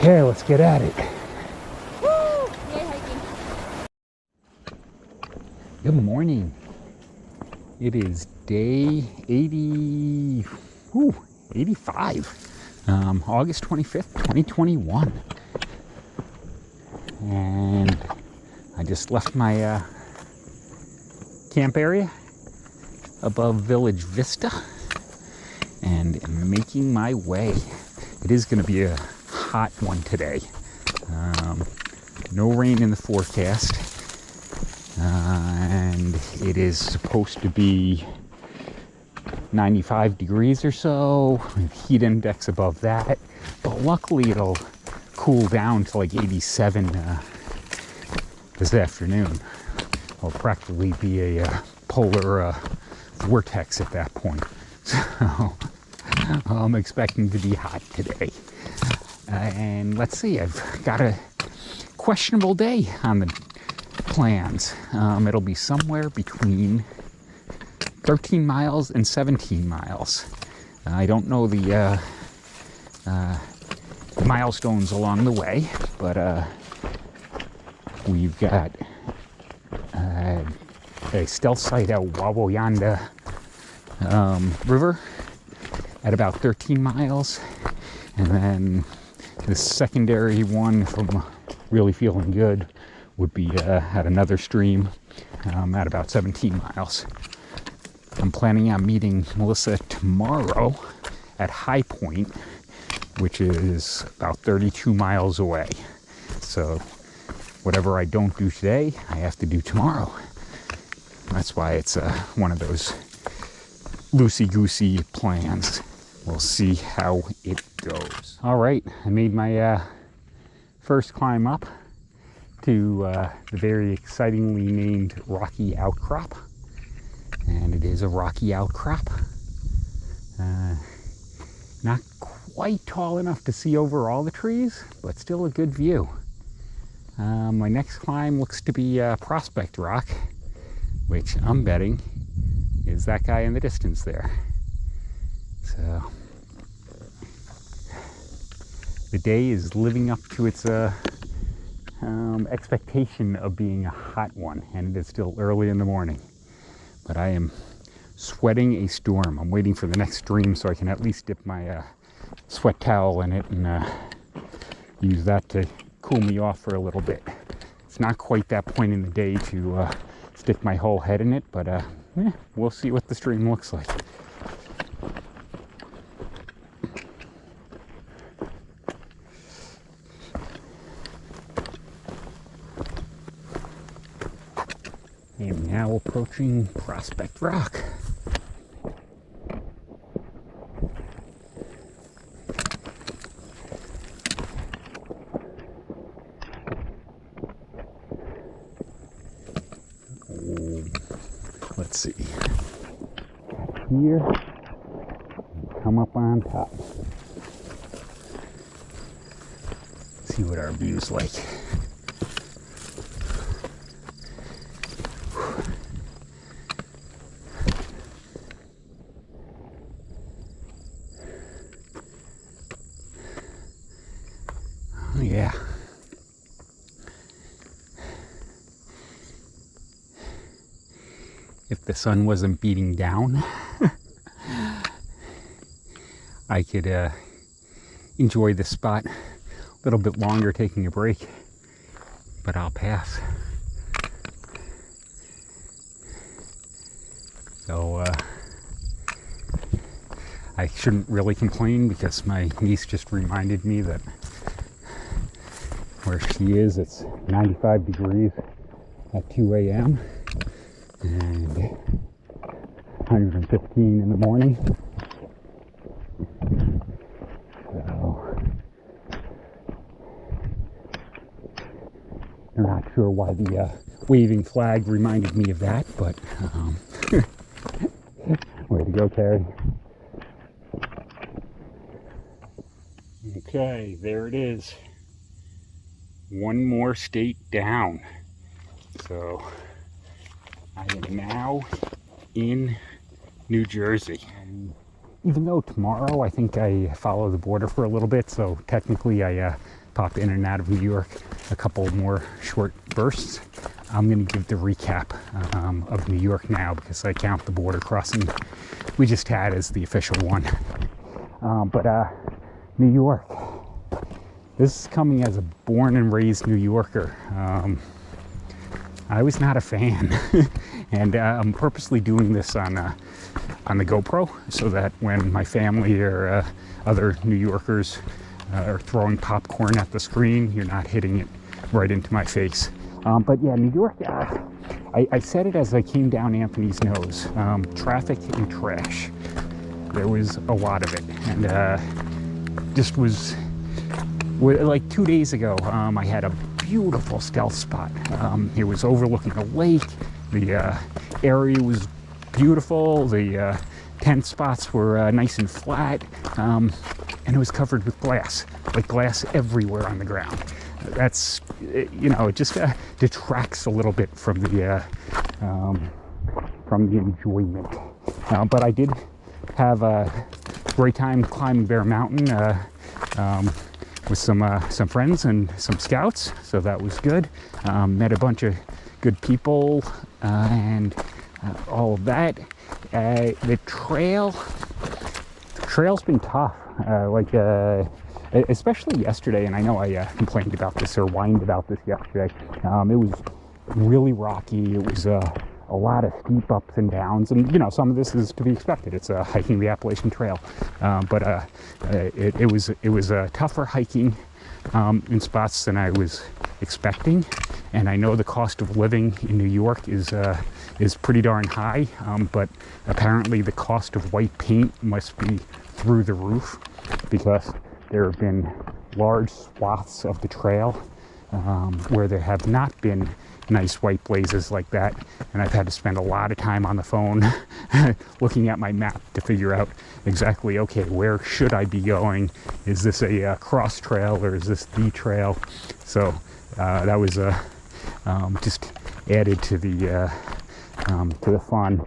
Okay, let's get at it. Woo! Yay, hiking. Good morning. It is day 85, August 25th, 2021. And I just left my camp area above Village Vista and am making my way. It is going to be a hot one today. No rain in the forecast, and it is supposed to be 95 degrees or so, with heat index above that, but luckily it'll cool down to like 87 this afternoon. It'll practically be a polar vortex at that point, so I'm expecting to be hot today. And let's see, I've got a questionable day on the plans. It'll be somewhere between 13 miles and 17 miles. I don't know the milestones along the way, but we've got a stealth site at Wawayanda River at about 13 miles, and then the secondary one, if I'm really feeling good, would be at another stream at about 17 miles. I'm planning on meeting Melissa tomorrow at High Point, which is about 32 miles away. So whatever I don't do today, I have to do tomorrow. That's why it's one of those loosey-goosey plans. We'll see how it goes. All right, I made my first climb up to the very excitingly named Rocky Outcrop. And it is a rocky outcrop. Not quite tall enough to see over all the trees, but still a good view. My next climb looks to be Prospect Rock, which I'm betting is that guy in the distance there. So the day is living up to its expectation of being a hot one, and it is still early in the morning. But I am sweating a storm. I'm waiting for the next stream so I can at least dip my sweat towel in it and use that to cool me off for a little bit. It's not quite that point in the day to stick my whole head in it, but we'll see what the stream looks like. I am now approaching Prospect Rock. Let's see. Here, come up on top. See what our view's like. Oh yeah. If the sun wasn't beating down, I could enjoy this spot a little bit longer, taking a break, but I'll pass. So I shouldn't really complain, because my niece just reminded me that where she is, it's 95 degrees at 2 a.m. and 115 in the morning. So I'm not sure why the waving flag reminded me of that, but way to go, Terry. Okay, there it is. One more state down. So I am now in New Jersey. Even though tomorrow I think I follow the border for a little bit, so technically I pop in and out of New York a couple more short bursts. I'm going to give the recap of New York now because I count the border crossing we just had as the official one. But New York. This is coming as a born and raised New Yorker. I was not a fan, and I'm purposely doing this on the GoPro so that when my family or other New Yorkers are throwing popcorn at the screen, you're not hitting it right into my face. But yeah, New York, I said it as I came down Anthony's Nose. Traffic and trash. There was a lot of it, and just was like 2 days ago. I had a beautiful stealth spot. It was overlooking a lake. The area was beautiful. The tent spots were nice and flat, and it was covered with glass, like glass everywhere on the ground. That's, you know, it just detracts a little bit from the enjoyment. But I did have a great time climbing Bear Mountain with some friends and some scouts, so that was good. Met a bunch of good people and all of that. The trail's been tough, especially yesterday, and I know I complained about this or whined about this yesterday. It was really rocky. It was a lot of steep ups and downs, and you know, some of this is to be expected. It's hiking the Appalachian Trail, but it was tougher hiking in spots than I was expecting. And I know the cost of living in New York is pretty darn high, but apparently the cost of white paint must be through the roof, because there have been large swaths of the trail where there have not been nice white blazes like that, and I've had to spend a lot of time on the phone looking at my map to figure out exactly, okay, where should I be going? Is this a cross trail or is this the trail? So that was just added to the fun.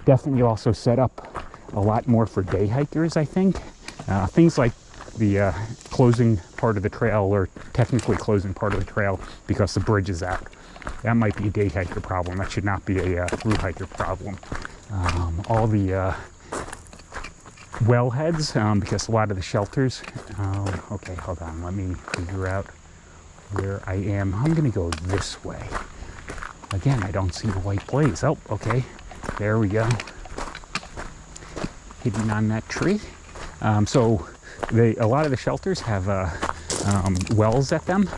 Definitely also set up a lot more for day hikers, I think. Things like the closing part of the trail, or technically closing part of the trail because the bridge is out. That might be a day hiker problem. That should not be a through hiker problem. All the wellheads, because a lot of the shelters. Okay, hold on. Let me figure out where I am. I'm going to go this way. Again, I don't see the white blaze. Oh, okay. There we go. Hidden on that tree. So a lot of the shelters have wells at them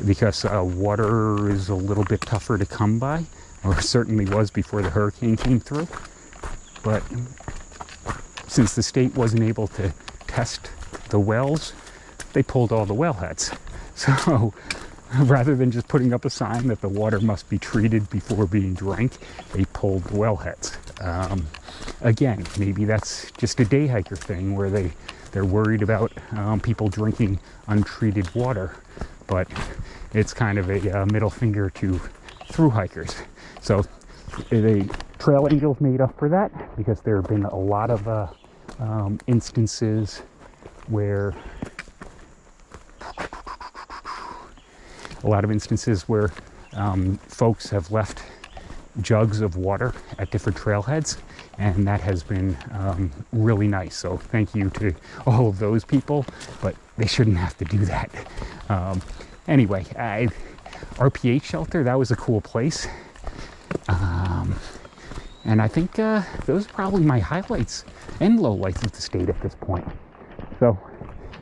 because water is a little bit tougher to come by, or certainly was before the hurricane came through. But since the state wasn't able to test the wells, they pulled all the wellheads. So rather than just putting up a sign that the water must be treated before being drank, they pulled the wellheads. Again, maybe that's just a day hiker thing where they're worried about people drinking untreated water, but it's kind of a middle finger to through hikers. So the trail angels made up for that, because there have been a lot of instances where folks have left jugs of water at different trailheads, and that has been really nice. So thank you to all of those people, but they shouldn't have to do that. Anyway, RPH shelter, that was a cool place. And I think those are probably my highlights and lowlights of the state at this point. So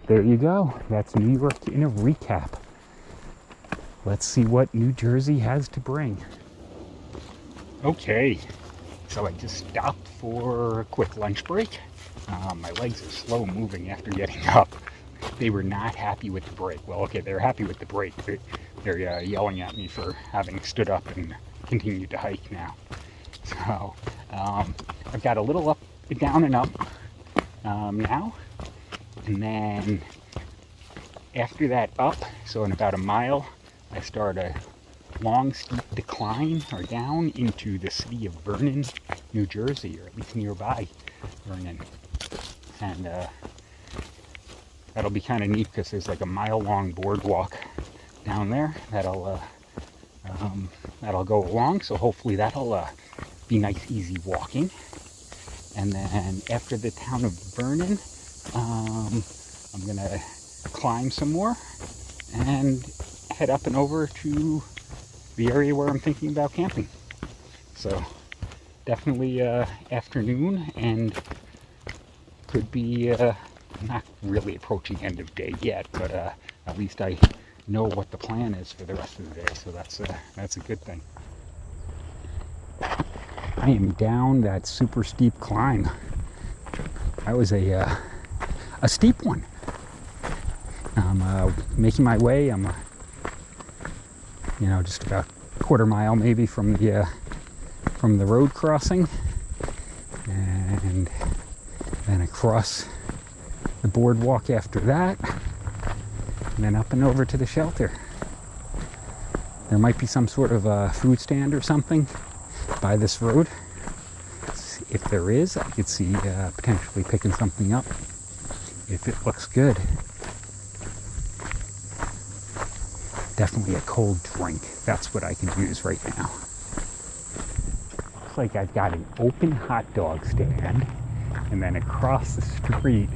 there you go. That's New York in a recap. Let's see what New Jersey has to bring. Okay, so I just stopped for a quick lunch break. My legs are slow moving after getting up. They were not happy with the break. Well, okay, they're happy with the break. They're yelling at me for having stood up and continued to hike now. So I've got a little up, down and up now. And then after that up, so in about a mile, I start a long steep decline or down into the city of Vernon, New Jersey, or at least nearby Vernon. And that'll be kind of neat because there's like a mile-long boardwalk down there that'll go along. So hopefully that'll be nice, easy walking. And then after the town of Vernon, I'm gonna climb some more and head up and over to the area where I'm thinking about camping. So definitely afternoon, and could be not really approaching end of day yet, but at least I know what the plan is for the rest of the day, so that's a good thing. I am down that super steep climb. That was a steep one. I'm making my way. I'm just about a quarter mile maybe from the road crossing, and then across the boardwalk after that, and then up and over to the shelter. There might be some sort of food stand or something by this road. If there is, I could see potentially picking something up if it looks good. Definitely a cold drink. That's what I could use right now. Looks like I've got an open hot dog stand, and then across the street,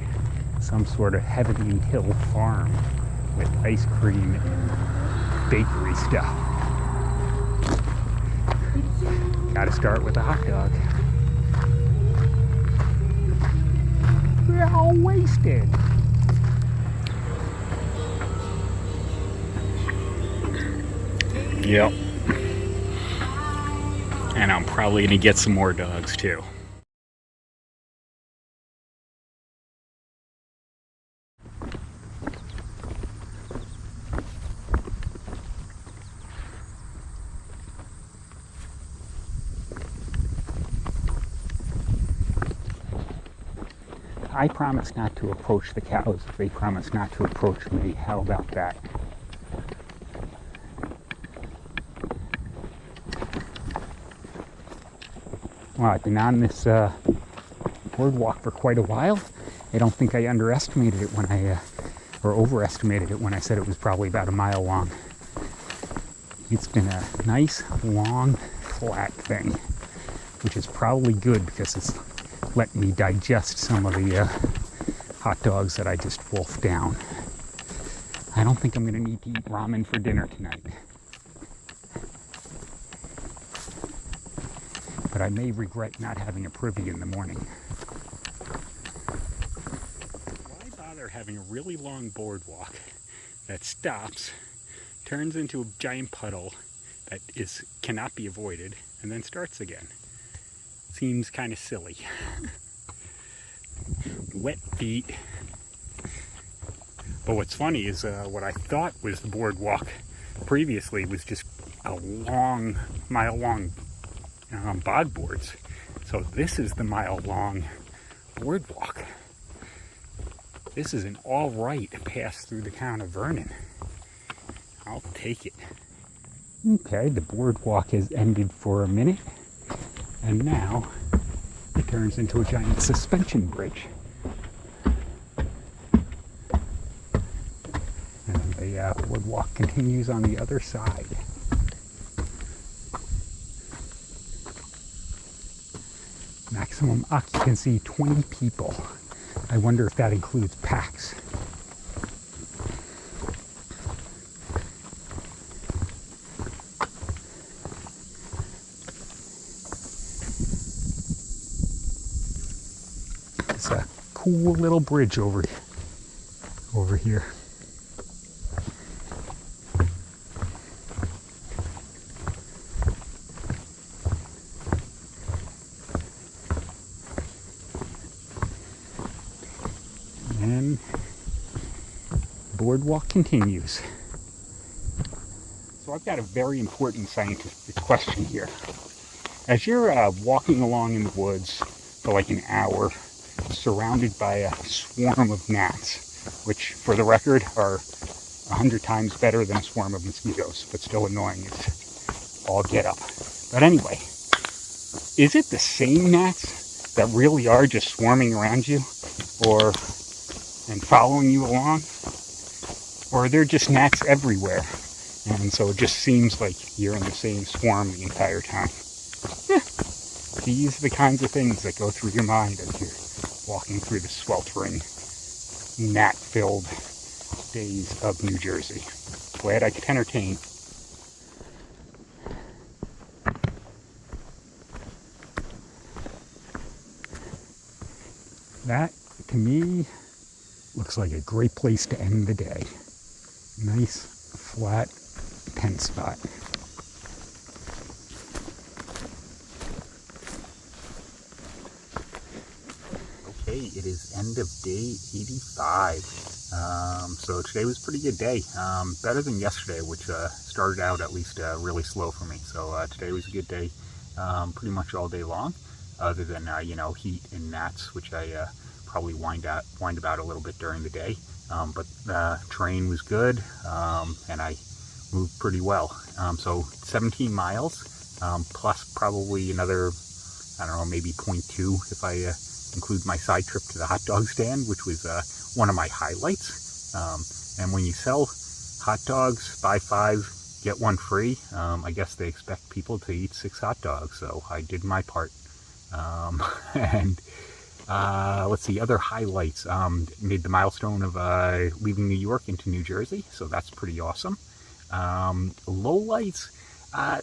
some sort of Heavenly Hill farm with ice cream and bakery stuff. Gotta start with a hot dog. We're all wasted. Yep. And I'm probably gonna get some more dogs too. I promise not to approach the cows if they promise not to approach me. How about that? Well, I've been on this boardwalk for quite a while. I don't think I underestimated it when or overestimated it when I said it was probably about a mile long. It's been a nice, long, flat thing, which is probably good because it's let me digest some of the hot dogs that I just wolfed down. I don't think I'm going to need to eat ramen for dinner tonight. But I may regret not having a privy in the morning. Why bother having a really long boardwalk that stops, turns into a giant puddle that cannot be avoided, and then starts again? Seems kind of silly. Wet feet. But what's funny is what I thought was the boardwalk previously was just a long, mile-long bog boards. So this is the mile-long boardwalk. This is an all-right pass through the town of Vernon. I'll take it. Okay, the boardwalk has ended for a minute. And now it turns into a giant suspension bridge. And the boardwalk continues on the other side. Maximum occupancy 20 people. I wonder if that includes packs. It's a cool little bridge over here. And boardwalk continues. So I've got a very important scientific question here. As you're walking along in the woods for like an hour, surrounded by a swarm of gnats, which for the record are 100 times better than a swarm of mosquitoes, but still annoying as all get up. But anyway, is it the same gnats that really are just swarming around you? Or and following you along, or they're just gnats everywhere, and so it just seems like you're in the same swarm the entire time. Yeah. These are the kinds of things that go through your mind as you're walking through the sweltering, gnat-filled days of New Jersey. Glad I could entertain. That, to me, looks like a great place to end the day. Nice, flat tent spot. Okay, it is end of day 85. So today was a pretty good day. Better than yesterday, which started out at least really slow for me. So today was a good day pretty much all day long, other than, heat and gnats, which I probably whined about a little bit during the day. But the terrain was good, and I moved pretty well. So 17 miles, plus probably another, I don't know, maybe 0.2 if I include my side trip to the hot dog stand, which was one of my highlights. And when you sell hot dogs, buy 5, get 1 free, I guess they expect people to eat 6 hot dogs, so I did my part. And let's see, other highlights. Made the milestone of leaving New York into New Jersey, so that's pretty awesome. Lowlights,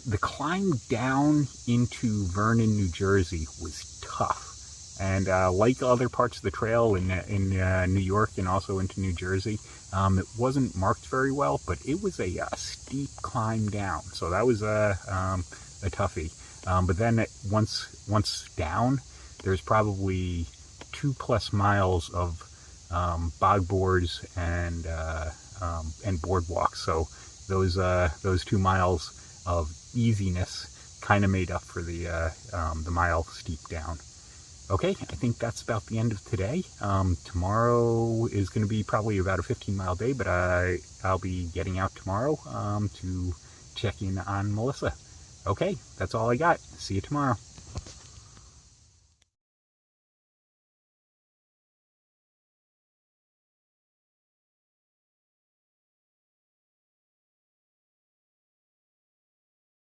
the climb down into Vernon, New Jersey was tough. And like other parts of the trail in New York and also into New Jersey, it wasn't marked very well, but it was a steep climb down. So that was a toughie. But then once down, there's probably 2+ miles of bog boards and boardwalks. So those 2 miles of easiness kind of made up for the mile steep down. Okay, I think that's about the end of today. Tomorrow is going to be probably about a 15-mile day, but I'll be getting out tomorrow to check in on Melissa. Okay, that's all I got. See you tomorrow.